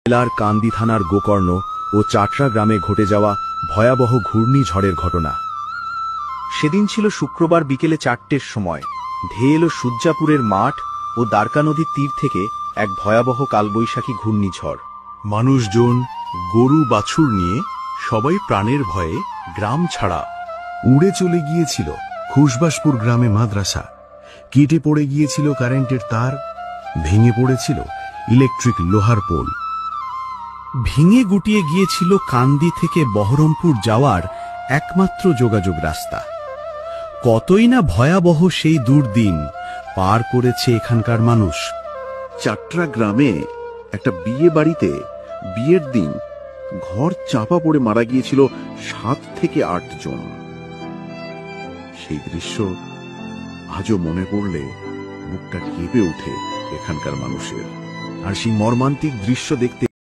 জেলার কান্দি থানার গোকর্ণ ও চাটরা গ্রামে ঘটে যাওয়া ভয়াবহ ঘূর্ণিঝড়ের ঘটনা। সেদিন ছিল শুক্রবার বিকেলে 4টের সময়। ধেয়ে এলো সূর্যাপুরের মাঠ ও দ্বারকা নদীর তীর থেকে এক ভয়াবহ কালবৈশাখী ঘূর্ণিঝড়। মানুষজন গরু বাছুর নিয়ে সবাই প্রাণের ভয়ে গ্রাম ছাড়া। উড়ে চলে গিয়েছিল খুশবাসপুর গ্রামে মাদ্রাসা, কেটে পড়ে গিয়েছিল কারেন্টের তার, ভেঙে পড়েছিল ইলেকট্রিক লোহার পোল, ভেঙে গুটিয়ে গিয়েছিল কান্দি থেকে বহরমপুর যাওয়ার একমাত্র যোগাযোগ রাস্তা। কতই না ভয়াবহ সেই দুর্দিন পার করেছে এখানকার মানুষ। চাটরা গ্রামে একটা বিয়ে বাড়িতে বিয়ের দিন ঘর চাপা পড়ে মারা গিয়েছিল 7 থেকে 8 জন। সেই দৃশ্য আজও মনে পড়লে বুকটা কেঁপে ওঠে এখানকার মানুষের। আর সেই মর্মান্তিক দৃশ্য দেখতে